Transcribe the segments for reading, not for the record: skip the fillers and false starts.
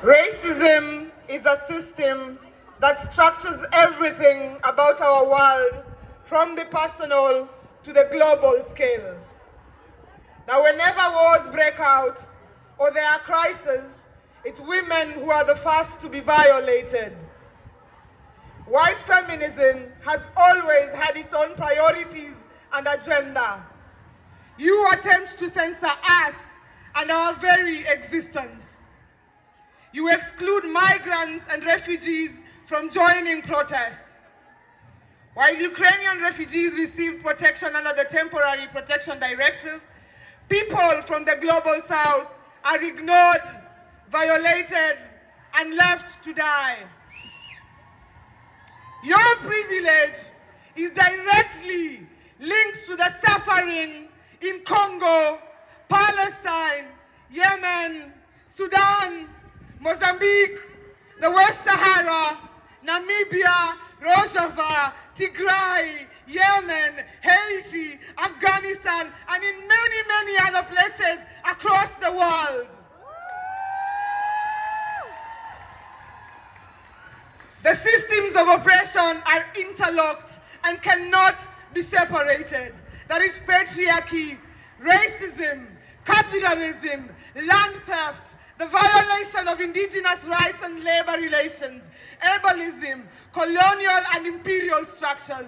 Racism is a system that structures everything about our world, from the personal to the global scale. Now, whenever wars break out or there are crises, it's women who are the first to be violated. White feminism has always had its own priorities and agenda. You attempt to censor us and our very existence. You exclude migrants and refugees from joining protests. While Ukrainian refugees received protection under the Temporary Protection Directive, people from the global south are ignored, violated, and left to die. Your privilege is directly linked to the suffering in Congo, Palestine, Yemen, Sudan, Mozambique, the West Sahara, Namibia, Rojava, Tigray, Yemen, Haiti, Afghanistan, and in many, many other places across the world. The systems of oppression are interlocked and cannot be separated. That is patriarchy, racism, capitalism, land theft, the violation of indigenous rights and labor relations, ableism, colonial and imperial structures.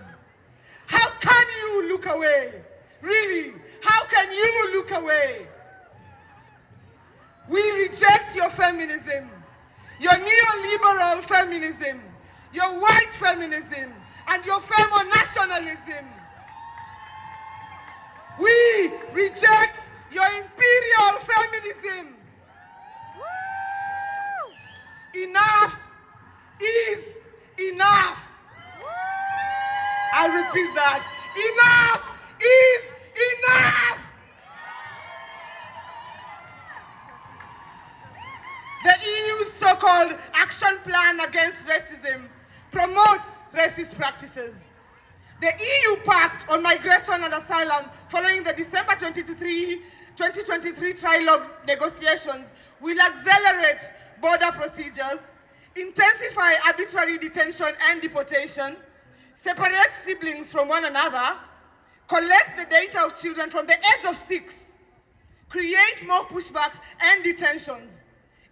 How can you look away? Really, how can you look away? We reject your feminism, your neoliberal feminism, your white feminism, and your femonationalism. We reject your imperial feminism. Enough is enough. I repeat that. Enough is enough. The EU's so-called Action Plan Against Racism promotes racist practices. The EU Pact on Migration and Asylum, following the December 2023 trilogue negotiations, will accelerate border procedures, intensify arbitrary detention and deportation, separate siblings from one another, collect the data of children from the age of 6, create more pushbacks and detentions.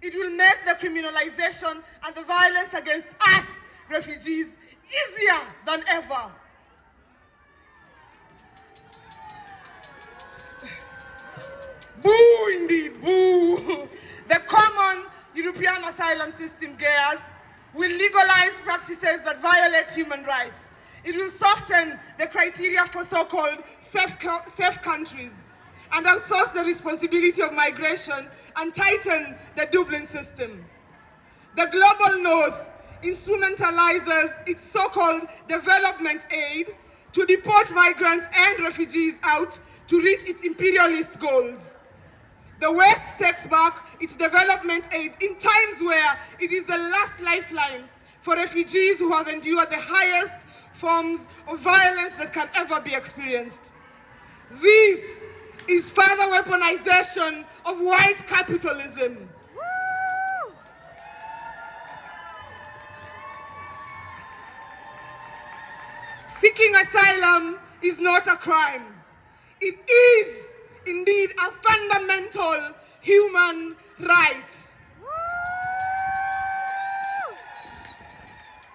It will make the criminalization and the violence against us, refugees, easier than ever. Boo indeed, boo. The common European asylum system, GEAS, will legalize practices that violate human rights. It will soften the criteria for so-called safe countries and outsource the responsibility of migration and tighten the Dublin system. The global north instrumentalizes its so-called development aid to deport migrants and refugees out to reach its imperialist goals. The West takes back its development aid in times where it is the last lifeline for refugees who have endured the highest forms of violence that can ever be experienced. This is further weaponization of white capitalism. Woo! Seeking asylum is not a crime. It is indeed a fundamental human right.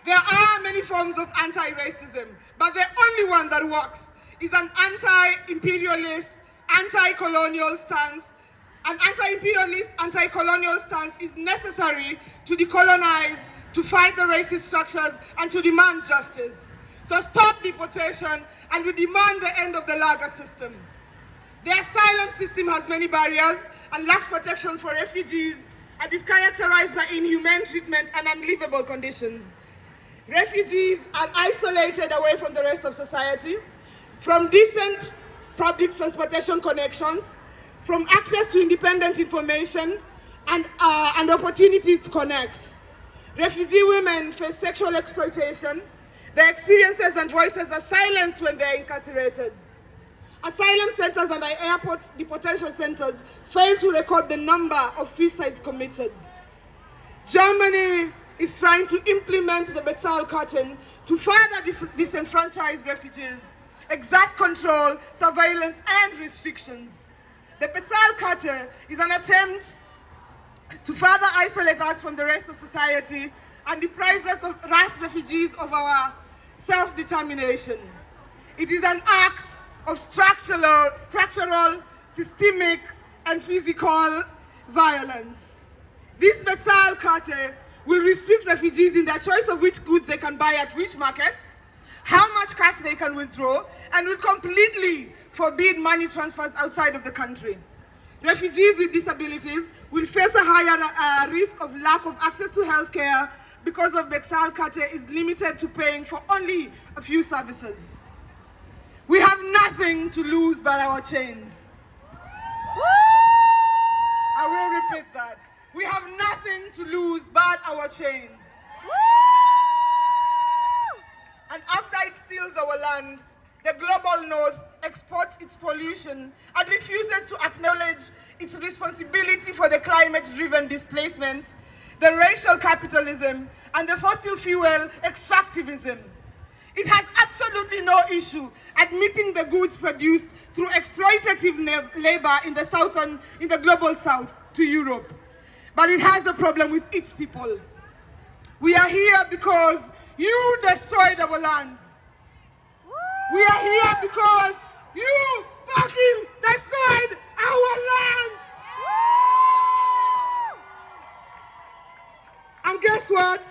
There are many forms of anti-racism, but the only one that works is an anti-imperialist, anti-colonial stance. An anti-imperialist, anti-colonial stance is necessary to decolonize, to fight the racist structures, and to demand justice. So stop deportation, and we demand the end of the Lager system. The asylum system has many barriers and lacks protection for refugees and is characterized by inhumane treatment and unlivable conditions. Refugees are isolated away from the rest of society, from decent public transportation connections, from access to independent information, and opportunities to connect. Refugee women face sexual exploitation. Their experiences and voices are silenced when they are incarcerated. Asylum centers and airport deportation centers fail to record the number of suicides committed. Germany is trying to implement the Betzal Cartel to further disenfranchise refugees, exert control, surveillance, and restrictions. The Betzal Cartel is an attempt to further isolate us from the rest of society and deprive us refugees of our self-determination. It is an act of structural, systemic, and physical violence. This Betzal Cartel will restrict refugees in their choice of which goods they can buy at which markets, how much cash they can withdraw, and will completely forbid money transfers outside of the country. Refugees with disabilities will face a higher risk of lack of access to healthcare because of Betzal Cartel is limited to paying for only a few services. We have nothing to lose but our chains. I will repeat that. We have nothing to lose but our chains. And after it steals our land, the global north exports its pollution and refuses to acknowledge its responsibility for the climate-driven displacement, the racial capitalism, and the fossil fuel extractivism. It has absolutely no issue admitting the goods produced through exploitative labor in the global south to Europe. But it has a problem with its people. We are here because you destroyed our lands. We are here because you fucking destroyed our lands. And guess what?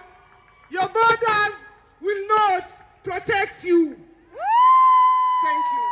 Your borders will not protect you. Thank you.